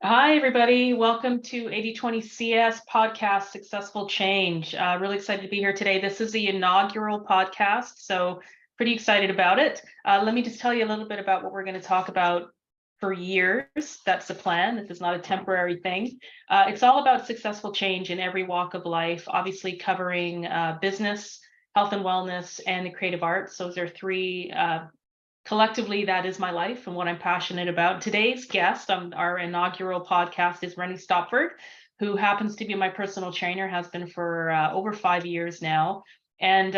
Hi, everybody. Welcome to 80/20 CS podcast, Successful Change. Really excited to be here today. This is the inaugural podcast, so pretty excited about it. Let me just tell you a little bit about what we're going to talk about for years. That's the plan. This is not a temporary thing. It's all about successful change in every walk of life, obviously covering business, health and wellness, and the creative arts. Those are three collectively, that is my life and what I'm passionate about. Today's guest on our inaugural podcast is Renny Stopford, who happens to be my personal trainer, has been for over 5 years now, and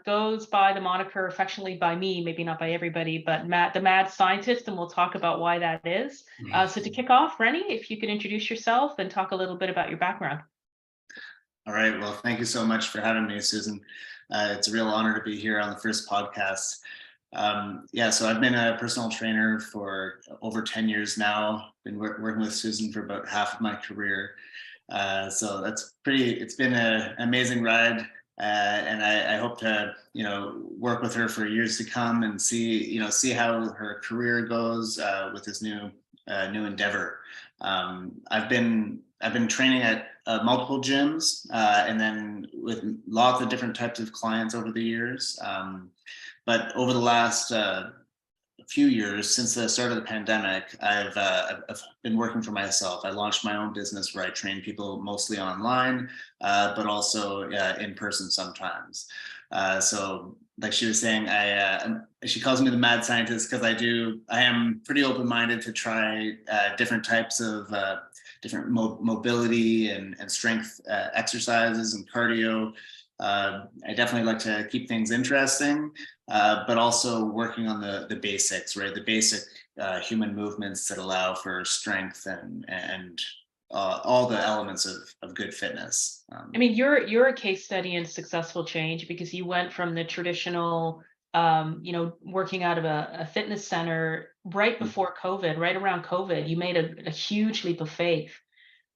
goes by the moniker affectionately by me, maybe not by everybody, but Matt, the mad scientist, and we'll talk about why that is. So to kick off, Renny, if you could introduce yourself and talk a little bit about your background. All right. Well, thank you so much for having me, Susan. It's a real honor to be here on the first podcast. So I've been a personal trainer for over 10 years now. Been working with Susan for about half of my career. So it's been an amazing ride. And I hope to, work with her for years to come and see how her career goes with this new endeavor. I've been training at multiple gyms and then with lots of different types of clients over the years. But over the last few years, since the start of the pandemic, I've been working for myself. I launched my own business where I train people mostly online, but also in person sometimes. So, like she was saying, she calls me the mad scientist because I am pretty open-minded to try different types of different mobility and strength exercises and cardio. I definitely like to keep things interesting, but also working on the basics, right? The basic human movements that allow for strength and all the elements of good fitness. I mean, you're a case study in successful change because you went from the traditional, working out of a fitness center right before COVID, right around COVID. You made a huge leap of faith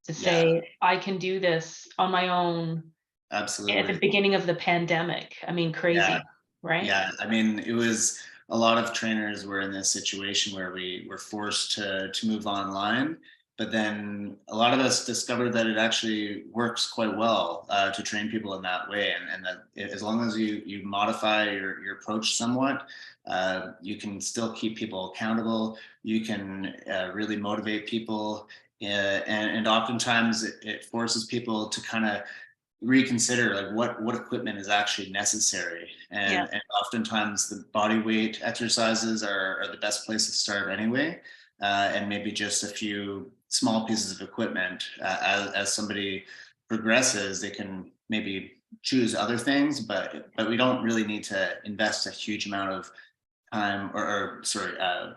to Yeah, say, I can do this on my own at the absolutely. beginning of the pandemic. I mean, Yeah, crazy, right? yeah. I mean, it was a lot of trainers were in this situation where we were forced to move online. But then a lot of us discovered that it actually works quite well to train people in that way, and that as long as you modify your approach somewhat, you can still keep people accountable. You can really motivate people, and oftentimes it forces people to kind of reconsider like what equipment is actually necessary, Yeah. and oftentimes the body weight exercises are the best place to start anyway, and maybe just a few small pieces of equipment. As somebody progresses, they can maybe choose other things, but we don't really need to invest a huge amount of time or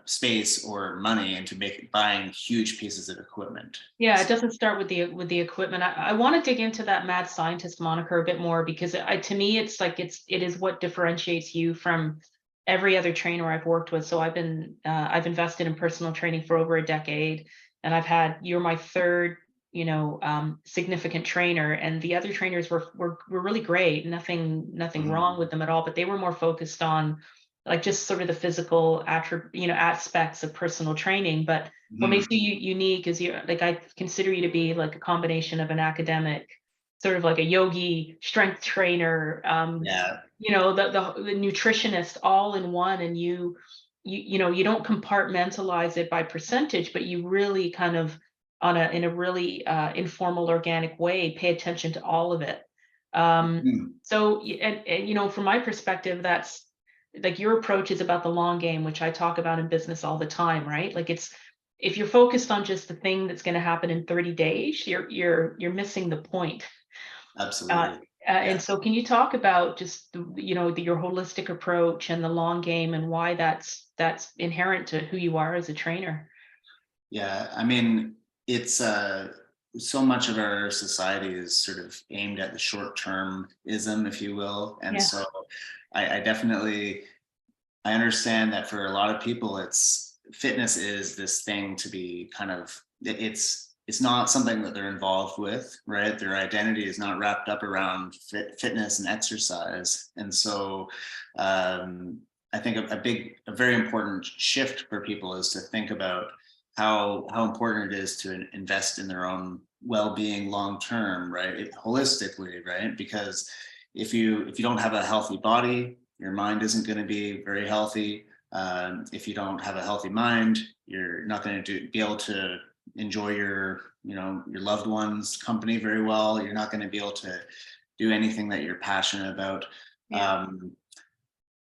space or money into buying huge pieces of equipment. Yeah, it doesn't start with the equipment. I want to dig into that mad scientist moniker a bit more because to me it's like it is what differentiates you from every other trainer I've worked with. So I've invested in personal training for over a decade, and you're my third, significant trainer, and the other trainers were really great. Nothing Mhm. wrong with them at all, but they were more focused on like just sort of the physical aspects of personal training. But what makes Mhm. you unique is I consider you to be like a combination of an academic, sort of like a yogi, strength trainer, Yeah. the nutritionist all in one. And you don't compartmentalize it by percentage, but you really kind of in a really informal, organic way, pay attention to all of it. Mhm. And from my perspective, that's like your approach is about the long game, which I talk about in business all the time, right? Like it's if you're focused on just the thing that's going to happen in 30 days, you're missing the point. Uh, Absolutely. and Yeah. so, can you talk about just your holistic approach and the long game and why that's inherent to who you are as a trainer? Yeah. I mean, it's so much of our society is sort of aimed at the short termism, if you will. And Yeah, so I definitely I understand that for a lot of people it's fitness is this thing to be kind of it's not something that they're involved with, right? Their identity is not wrapped up around fitness and exercise. And so I think a very important shift for people is to think about how important it is to invest in their own well-being long term, right? Holistically, right? Because if you don't have a healthy body, your mind isn't going to be very healthy. If you don't have a healthy mind, you're not going to be able to enjoy your loved ones' company very well. You're not going to be able to do anything that you're passionate about. Yeah.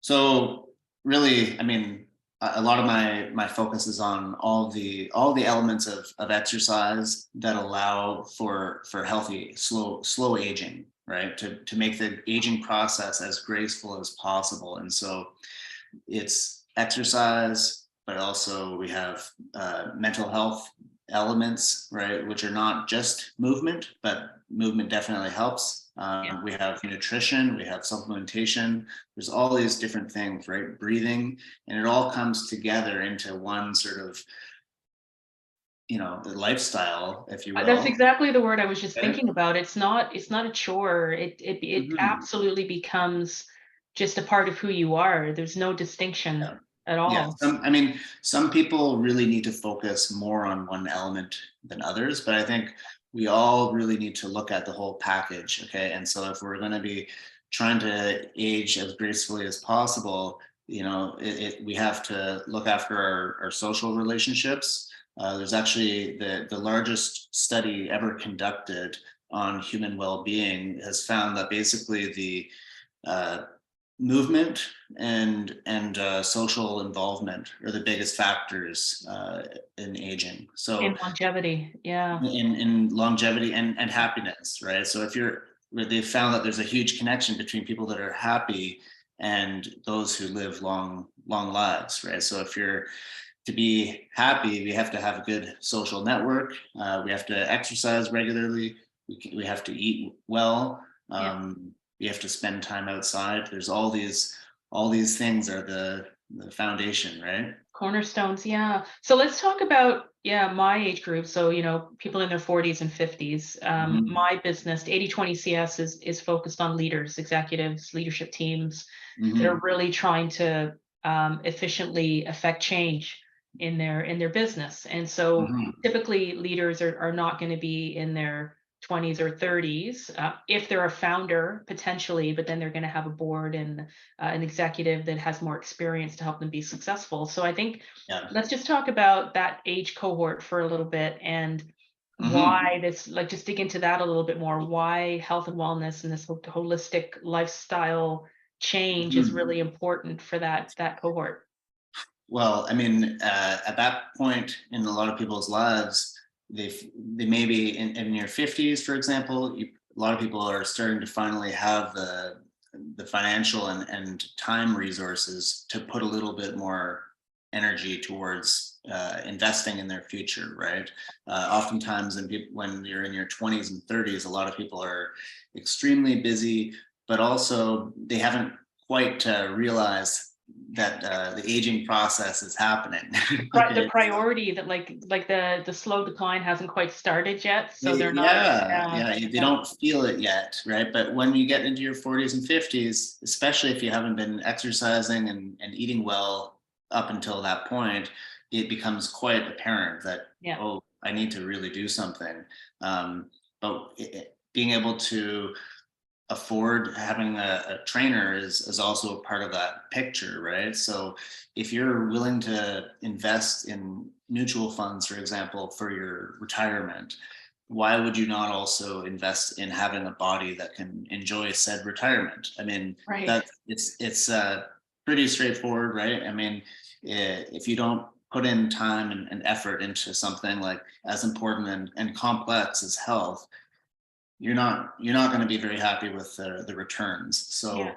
So really, I mean, a lot of my focus is on all the elements of exercise that allow for healthy slow aging, right? To make the aging process as graceful as possible. And so it's exercise, but also we have mental health elements, right, which are not just movement, but movement definitely helps. Yeah. We have nutrition, we have supplementation. There's all these different things, right? Breathing, and it all comes together into one sort of, lifestyle, if you That's will. exactly the word I was just Okay. thinking about. It's not a chore. It Mhm. absolutely becomes just a part of who you are. There's no distinction Yeah. at Yeah. all. Some people really need to focus more on one element than others, but I think we all really need to look at the whole package. Okay. And so if we're going to be trying to age as gracefully as possible, we have to look after our social relationships. There's actually the largest study ever conducted on human well-being has found that basically the uh, movement and social involvement are the biggest factors in aging. In So longevity, yeah. in longevity and happiness, right? So they've found that there's a huge connection between people that are happy and those who live long lives, right? So if you're to be happy, we have to have a good social network. We have to exercise regularly. We have to eat well. Yeah. We have to spend time outside. There's all these things are the foundation, right? Cornerstones, yeah. So let's talk about, yeah, my age group. So, people in their 40s and 50s. Mhm. My business, 80/20 CS is focused on leaders, executives, leadership teams that are Mhm. really trying to efficiently affect change in their business. And so Mhm. typically leaders are not going to be in their 20s or 30s. If they're a founder, potentially, but then they're going to have a board and an executive that has more experience to help them be successful. So I think Yeah. let's just talk about that age cohort for a little bit and Mhm. why this, like, just dig into that a little bit more, why health and wellness and this holistic lifestyle change is Mhm. really important for that cohort. Well, I mean, at that point in a lot of people's lives, they may be in your 50s, for example. A lot of people are starting to finally have the financial and time resources to put a little bit more energy towards investing in their future, right? Oftentimes, when you're in your 20s and 30s, a lot of people are extremely busy, but also they haven't quite realized that the aging process is happening. The Okay. priority that, like the slow decline hasn't quite started yet, so they're not. Yeah, Yeah, yeah, they yeah, don't feel it yet, right? But when you get into your 40s and 50s, especially if you haven't been exercising and eating well up until that point, it becomes quite apparent that, yeah, oh, I need to really do something. But being able to afford having a trainer is also a part of that picture, right? So if you're willing to invest in mutual funds, for example, for your retirement, why would you not also invest in having a body that can enjoy said retirement? I mean, right. that it's pretty straightforward, right? I mean, if you don't put in time and effort into something like as important and complex as health, you're not going to be very happy with the returns. Yeah, So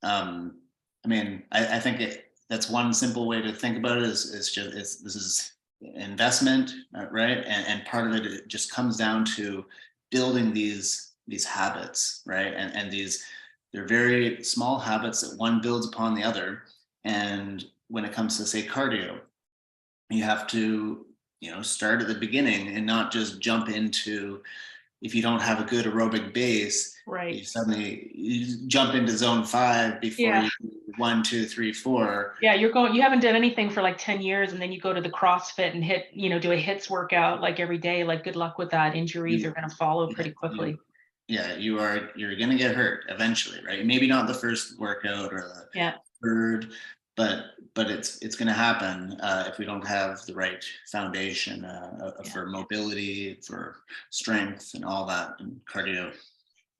I mean, I think that's one simple way to think about it is just this is investment, right? And part of it just comes down to building these habits, right? And they're very small habits that one builds upon the other. And when it comes to, say, cardio, you have to start at the beginning and not just jump into if you don't have a good aerobic base, Right. you jump into zone 5 before Yeah. you do 1, 2, 3, 4. Yeah, you haven't done anything for like 10 years and then you go to the CrossFit and do a hits workout like every day. Like good luck with that. Injuries are You, going to follow yeah, pretty quickly. you're gonna get hurt eventually, right? Maybe not the first workout or the Yeah. third, but it's gonna happen if we don't have the right foundation Yeah. for mobility, for strength, and all that, and cardio.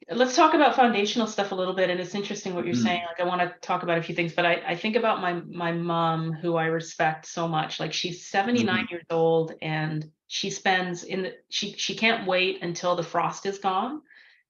Let's talk about foundational stuff a little bit. And it's interesting what you're saying. Mhm. Like, I want to talk about a few things, but I think about my mom, who I respect so much. Like, she's 79 Mhm. years old and she spends she can't wait until the frost is gone.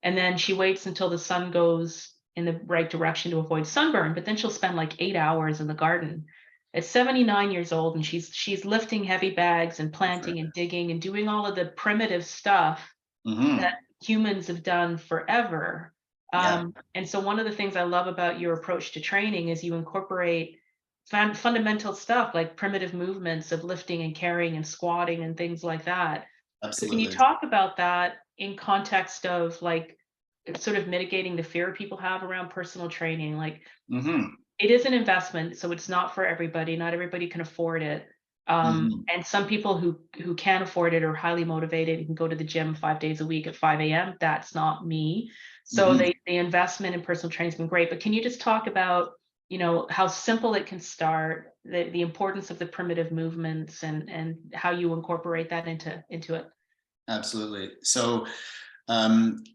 And then she waits until the sun goes in the right direction to avoid sunburn. But then she'll spend like 8 hours in the garden at 79 years old. And she's lifting heavy bags and That's right. planting and digging and doing all of the primitive stuff that Mhm. humans have done forever. Yeah, And so one of the things I love about your approach to training is you incorporate fundamental stuff like primitive movements of lifting and carrying and squatting and things like that. So can you absolutely. talk about that in context of like sort of mitigating the fear people have around personal training? Like, Mhm. it is an investment, so it's not for everybody. Not everybody can afford it. Mhm. And some people who can afford it are highly motivated and can go to the gym 5 days a week at 5 a.m. That's not me. So Mhm. the investment in personal training has been great. But can you just talk about, how simple it can start, the importance of the primitive movements and how you incorporate that into it? Absolutely. So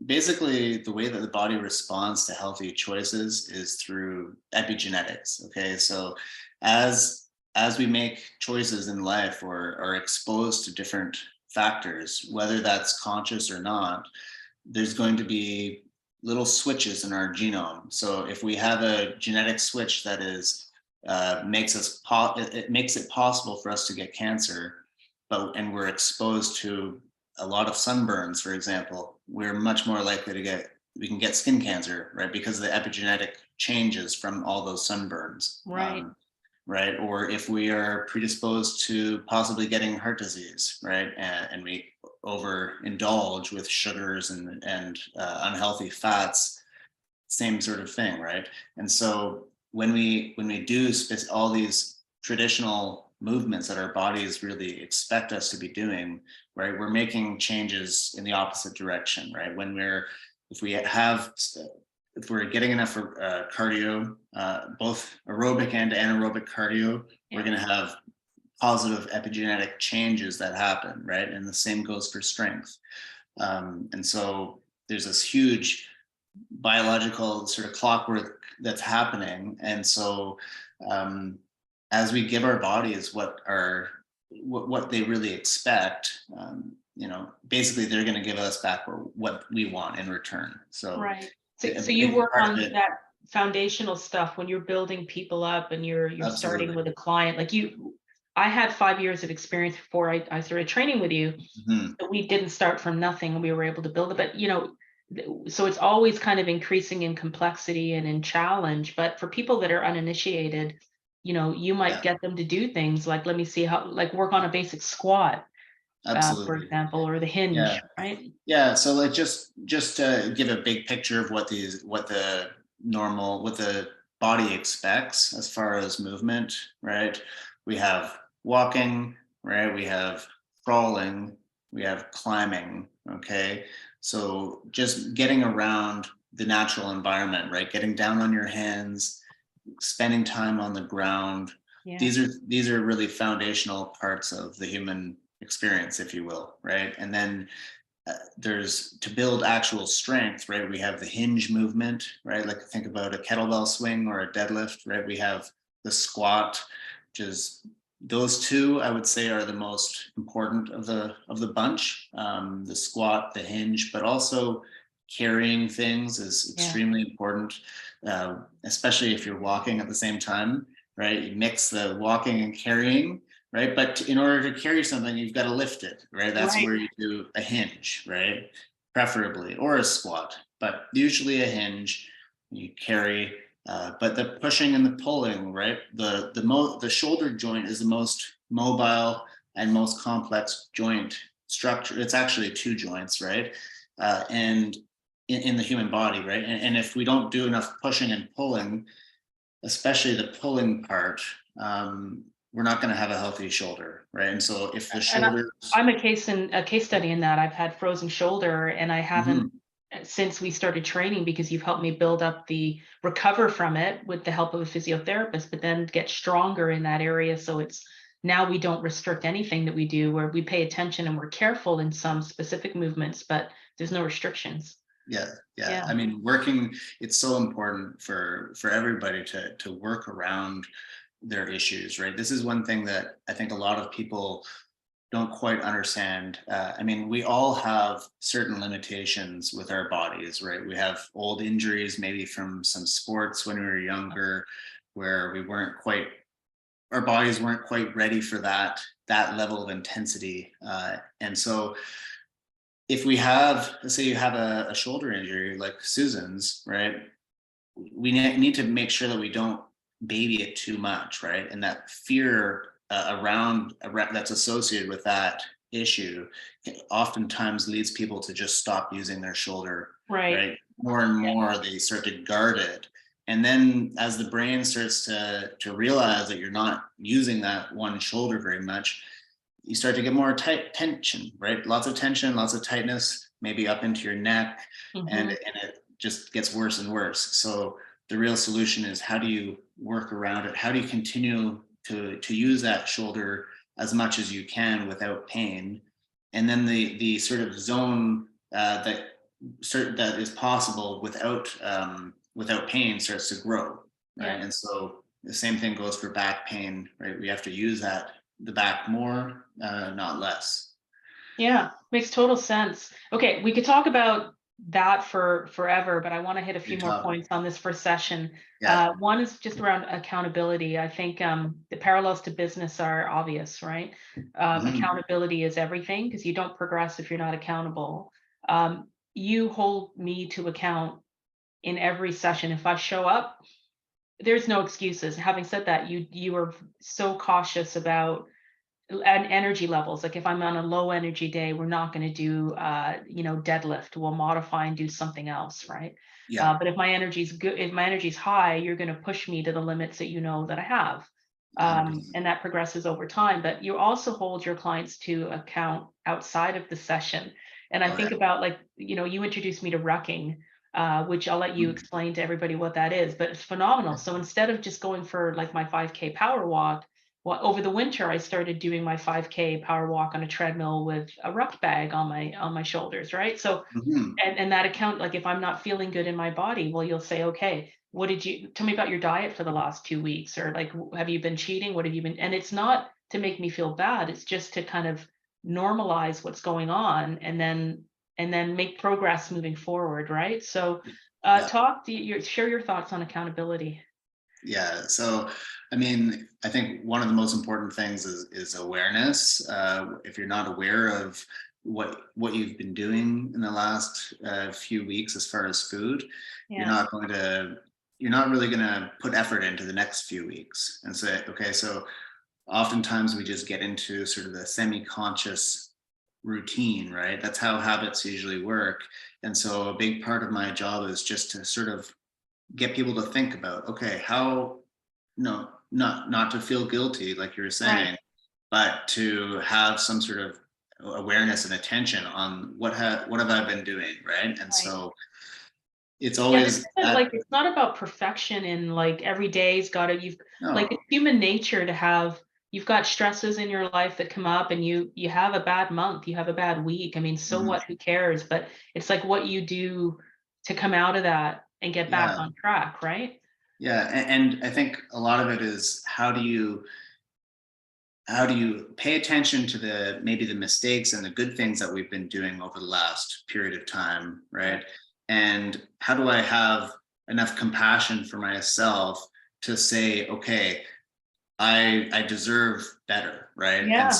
basically, the way that the body responds to healthy choices is through epigenetics. Okay, so as we make choices in life or are exposed to different factors, whether that's conscious or not, there's going to be little switches in our genome. So if we have a genetic switch that is it makes it possible for us to get cancer, and we're exposed to a lot of sunburns, for example, we're much more likely to we can get skin cancer, right? Because of the epigenetic changes from all those sunburns. Right. Right? Or if we are predisposed to possibly getting heart disease, right? And we overindulge with sugars and unhealthy fats, same sort of thing, right? And so when we do all these traditional movements that our bodies really expect us to be doing, right, we're making changes in the opposite direction, right? If we're getting enough cardio, both aerobic and anaerobic cardio, we're Yeah. going to have positive epigenetic changes that happen, right? And the same goes for strength. And so there's this huge biological sort of clockwork that's happening. And so as we give our bodies what they really expect, basically they're going to give us back what we want in return. So Right. a So you big work part of on it, that foundational stuff when you're building people up and you're starting absolutely. with a client. Like, I had 5 years of experience before I started training with you. Mhm. But we didn't start from nothing and we were able to build it. But so it's always kind of increasing in complexity and in challenge. But for people that are uninitiated, you might Yeah, get them to do things like, let me see how, like, work on a basic squat, for absolutely. example, or the Yeah. hinge, right? Yeah, so like just to give a big picture of what the body expects as far as movement, right? We have walking, right? We have crawling, we have climbing, okay? So just getting around the natural environment, right? Getting down on your hands, spending time on the ground. Yeah. These are really foundational parts of the human experience, if you will, right? And then there's to build actual strength, right? We have the hinge movement, right? Like think about a kettlebell swing or a deadlift, right? We have the squat, which is those two, I would say, are the most important of the bunch. The squat, the hinge, but also carrying things is Yeah. extremely important, especially if you're walking at the same time, right? You mix the walking and carrying, right? But in order to carry something, you've got to lift it, right? That's Right. where you do a hinge, right? Preferably, or a squat, but usually a hinge. You carry, but the pushing and the pulling, right? The shoulder joint is the most mobile and most complex joint structure. It's actually two joints, right? and in the human body, right? And if we don't do enough pushing and pulling, especially the pulling part, we're not going to have a healthy shoulder, right? And so if the And shoulders, I'm a case study in that. I've had frozen shoulder, and I haven't Mhm. since we started training, because you've helped me build up recover from it with the help of a physiotherapist, but then get stronger in that area. So it's now we don't restrict anything that we do, where we pay attention and we're careful in some specific movements, but there's no restrictions. Yeah. Yeah. I mean, it's so important for everybody to work around their issues, right? This is one thing that I think a lot of people don't quite understand. I mean, we all have certain limitations with our bodies, right? We have old injuries, maybe from some sports when we were younger, where our bodies weren't quite ready for that level of intensity. And so if we have, let's say you have a shoulder injury like Susan's, right? We need to make sure that we don't baby it too much, right? And that fear that's associated with that issue oftentimes leads people to just stop using their shoulder, Right. right? More and Yeah. more they start to guard it. And then as the brain starts to realize that you're not using that one shoulder very much, you start to get more tight tension, right? Lots of tension, lots of tightness, maybe up into your neck, and Mhm. it just gets worse and worse. So the real solution is, how do you work around it? How do you continue to use that shoulder as much as you can without pain? And then the sort of zone that is possible without pain starts to grow, right? Yeah. And so the same thing goes for back pain, right? We have to use the back more, not less. Yeah, makes total sense. Okay, we could talk about that for forever, but I want to hit a few Good more topic. points on this first session. Yeah. One is just around accountability. I think the parallels to business are obvious, right? Mhm. Accountability is everything, because you don't progress if you're not accountable. You hold me to account in every session. If I show up, there's no excuses. Having said that, you are so cautious about and energy levels. Like if I'm on a low energy day, we're not going to do deadlift. We'll modify and do something else, right? Yeah. But if my energy's good, if my energy's high, you're going to push me to the limits that you know that I have. 100%. And that progresses over time. But you also hold your clients to account outside of the session. And I Oh yeah. think about, like, you introduced me to rucking, which I'll let you Mhm. explain to everybody what that is, but it's phenomenal. So instead of just going for like my 5K power walk, well, over the winter, I started doing my 5K power walk on a treadmill with a ruck bag on my shoulders, right? So, Mhm. and that account, like if I'm not feeling good in my body, well, you'll say, okay, what did you tell me about your diet for the last 2 weeks, or like, have you been cheating? What have you been? And it's not to make me feel bad. It's just to kind of normalize what's going on, and then make progress moving forward, right? So, Yeah. share your thoughts on accountability. Yeah. So, I mean, I think one of the most important things is awareness. If you're not aware of what you've been doing in the last few weeks as far as food, you're Yeah. not going to you're not really going to put effort into the next few weeks and say, okay, so oftentimes we just get into sort of the semi-conscious routine, right? That's how habits usually work. And so a big part of my job is just to sort of get people to think about, okay, how, no, not to feel guilty like you were Right. saying, but to have some sort of awareness and attention on what have I been doing, right? And Right. so it's Yeah, this always isn't that. like, it's not about perfection, and like every day's gotta you've like, No. it's human nature to have you've got stresses in your life that come up, and you have a bad month, you have a bad week. I mean, so Mhm. what? Who cares? But it's like what you do to come out of that and get back Yeah. on track, right? Yeah. And I think a lot of it is, how do you pay attention to maybe the mistakes and the good things that we've been doing over the last period of time, Right. right? And how do I have enough compassion for myself to say, okay, I deserve better, right? And Yeah.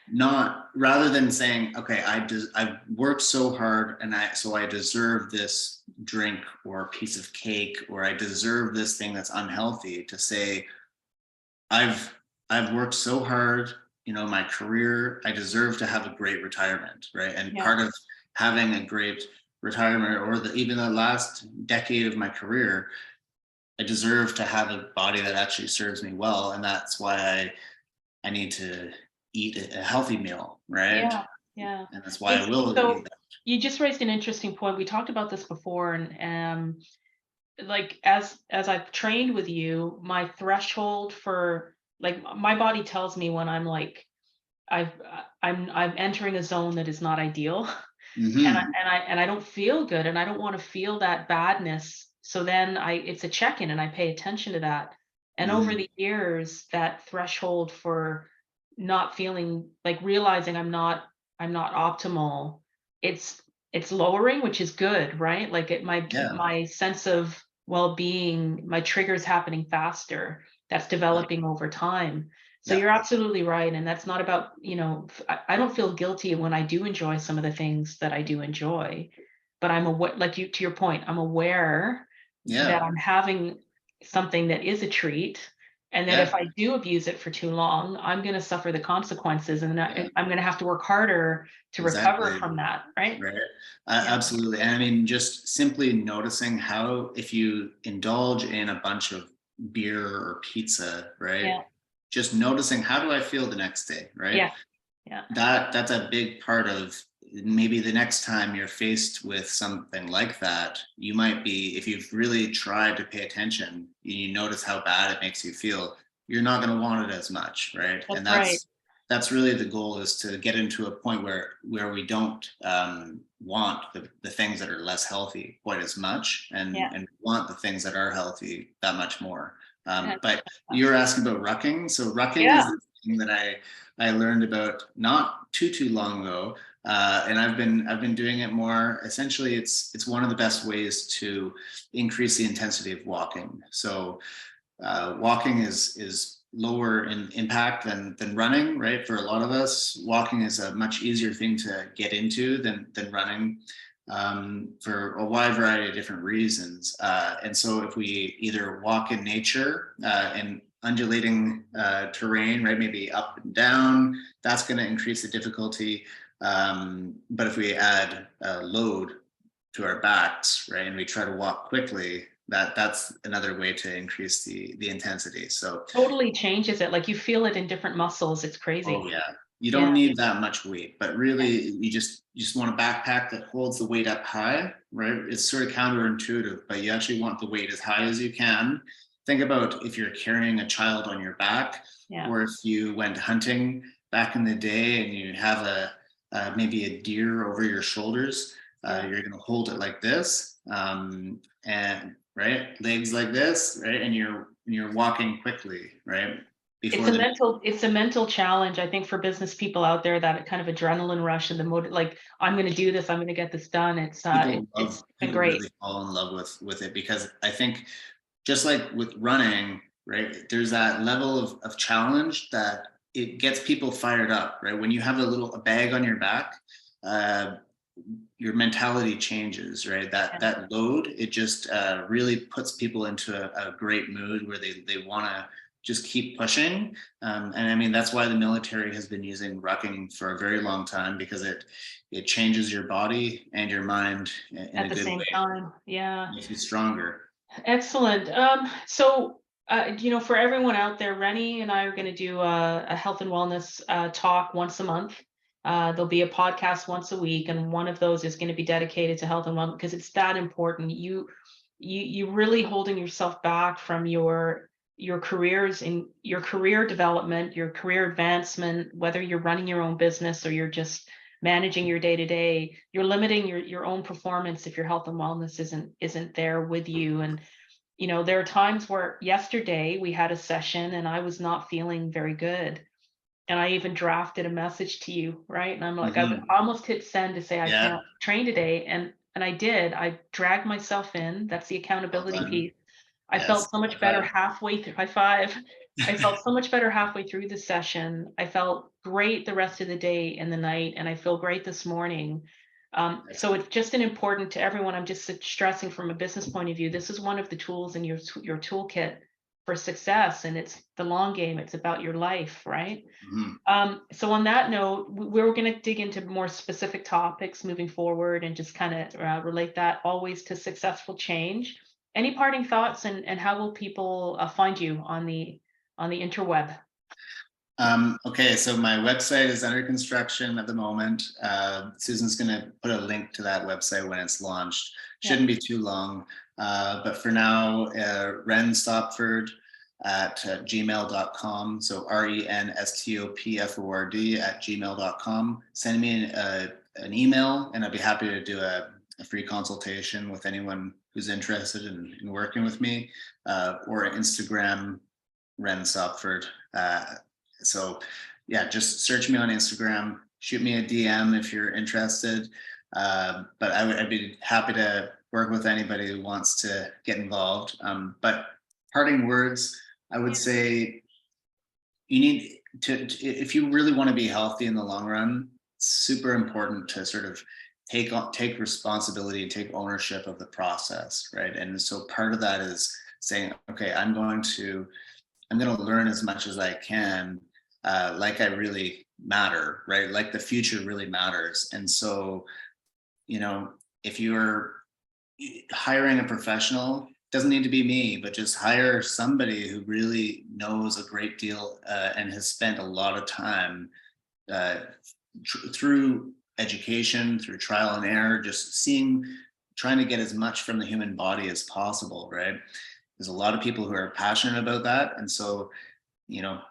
not, rather than saying, okay, I've worked so hard, and I deserve this drink or piece of cake, or I deserve this thing that's unhealthy, to say, I've I've worked so hard, my career. I deserve to have a great retirement, right? And Yeah. having a great retirement or even the last decade of my career, I deserve to have a body that actually serves me well. And that's why I need to eat a healthy meal, right? Yeah, yeah. And that's why I It's will so eat that. you just raised an interesting point. We talked about this before, and like as I've trained with you, my threshold for like my body tells me when I'm like I'm entering a zone that is not ideal, and I Hmm. and I and I don't feel good, and I don't want to feel that badness. So then it's a check-in, and I pay attention to that. And over Hmm. the years, that threshold for not feeling like realizing I'm not optimal, it's it's lowering, which is good, right? Like Yeah. my sense of well-being, my triggers happening faster. That's Yeah. developing over time. So Yeah. you're absolutely right. And that's not about, I don't feel guilty when I do enjoy some of the things that I do enjoy, but I'm aware, like you, to your point, I'm aware that Yeah. I'm having something that is a treat. And that if Yeah. I do abuse it for too long, I'm going to suffer the consequences, and Yeah. I'm going to have to work harder to recover Exactly. from that. Right. Right. Yeah. Absolutely. And I mean, just simply noticing how, if you indulge in a bunch of beer or pizza, right? Yeah. Just noticing, how do I feel the next day, right? Yeah. Yeah. That's a big part of, maybe the next time you're faced with something like that, you might be, if you've really tried to pay attention and you notice how bad it makes you feel, you're not going to want it as much, right? And That's right. that's really the goal, is to get into a point where we don't want the things that are less healthy quite as much, Yeah. and want the things that are healthy that much more. Yeah. But you're asking about rucking. So rucking is Yeah. the thing that I learned about not too long ago, and I've been doing it more. Essentially, it's one of the best ways to increase the intensity of walking. So walking is lower in impact than running, right? For a lot of us, walking is a much easier thing to get into than running, for a wide variety of different reasons. And so if we either walk in nature, in undulating terrain, right, maybe up and down, that's going to increase the difficulty. But if we add load to our backs, right, and we try to walk quickly, that's another way to increase the intensity. So, Totally changes it. Like you feel it in different muscles. It's oh crazy. yeah, you Yeah. don't need that much weight, but really you just want a backpack that holds the weight up high, right? It's sort of counterintuitive, but you actually want the weight as high as you can. Think about if you're carrying a child on your back, Yeah. or if you went hunting back in the day and you have maybe a deer over your shoulders. Yeah. You're going to hold it like this, and right, legs like this, right, and you're walking quickly, right, It's before a the mental challenge, I think, for business people out there, that kind of adrenaline rush and the like, I'm going to do this, I'm going to get this done. It's been people great. really fall in love with it, because I think, just like with running, right, there's that level of challenge that it gets people fired up, right? When you have a bag on your back, uh, your mentality changes, right? Yeah. That load, it just really puts people into a great mood where they want to just keep pushing. And I mean, that's why the military has been using rucking for a very long time, because it changes your body and your mind in At a the good same way, time. Yeah. makes you stronger. Excellent. For everyone out there, Renny and I are going to do a health and wellness talk once a month. There'll be a podcast once a week, and one of those is going to be dedicated to health and wellness, because it's that important. You really holding yourself back from your careers, in your career development, your career advancement, whether you're running your own business or you're just managing your day to day. You're limiting your own performance if your health and wellness isn't there with you. And there are times where yesterday we had a session and I was not feeling very good, and I even drafted a message to you, right? And I'm like, I Hmm. almost hit send to say I Yeah, can't train today, and I did. I dragged myself in. That's the well accountability done. piece. I Yes, felt so much high better five. halfway through. High five. I felt so much better halfway through the session. I felt great the rest of the day and the night, and I feel great this morning. So it's just an important to everyone. I'm just stressing from a business point of view. This is one of the tools in your toolkit for success, and it's the long game. It's about your life, right? Mhm. So on that note, we're going to dig into more specific topics moving forward and just kind of relate that always to successful change. Any parting thoughts, and how will people find you on the interweb? Okay, so my website is under construction at the moment. Susan's going to put a link to that website when it's launched. Shouldn't be too long. But for now, Renny Stopford at gmail.com. So RENSTOPFORD at gmail.com. Send me an email, and I'd be happy to do a free consultation with anyone who's interested in working with me, or Instagram, Renny Stopford. So yeah, just search me on Instagram, shoot me a DM if you're interested. But I'd be happy to work with anybody who wants to get involved. But parting words, I would say you need to, if you really want to be healthy in the long run, it's super important to sort of take responsibility and take ownership of the process, right? And so part of that is saying, okay, I'm going to learn as much as I can, like I really matter, right? Like the future really matters. And so, if you're hiring a professional, doesn't need to be me, but just hire somebody who really knows a great deal, and has spent a lot of time through education, through trial and error, just trying to get as much from the human body as possible, right? There's a lot of people who are passionate about that. And so,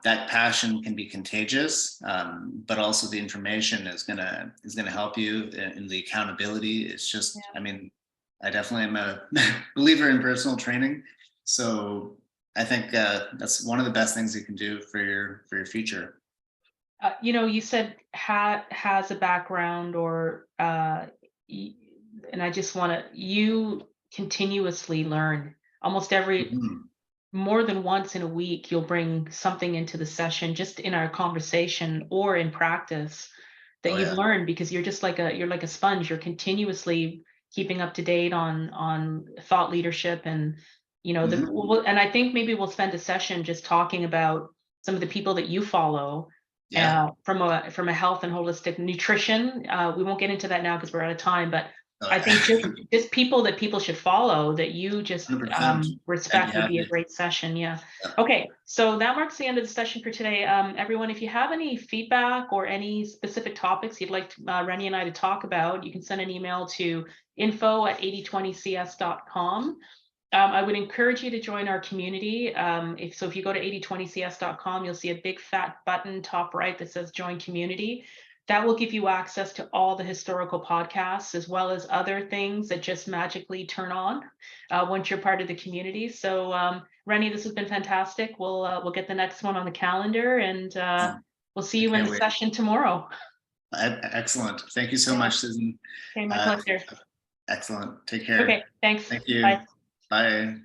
that passion can be contagious, but also the information is gonna help you in the accountability. It's just, I mean, I definitely am a believer in personal training. So I think that's one of the best things you can do for your future. You said has a background, or and I just want to, you continuously learn almost every, Mhm. more than once in a week. You'll bring something into the session, just in our conversation or in practice, that Oh you've yeah. learned, because you're just like you're like a sponge. You're continuously keeping up to date on thought leadership, and Mhm. and I think maybe we'll spend a session just talking about some of the people that you follow, Yeah. from a health and holistic nutrition. We won't get into that now because we're out of time, but Oh I think yeah. just people that people should follow, that you just 100%. I'd be respect, would be a happy. great session. Yeah. Yeah. Okay, so that marks the end of the session for today. Everyone, if you have any feedback or any specific topics you'd like Renny and I to talk about, you can send an email to info@8020cs.com. I would encourage you to join our community. If you go to 8020cs.com, you'll see a big fat button top right that says join community. That will give you access to all the historical podcasts, as well as other things that just magically turn on once you're part of the community. So Renny, this has been fantastic. We'll get the next one on the calendar, and we'll see I you in can't the wait. session tomorrow. Excellent. Thank you so Yeah. much, Susan. Okay, my Uh, pleasure. Excellent. Take care. Okay, thanks. Thank you. Bye. Bye.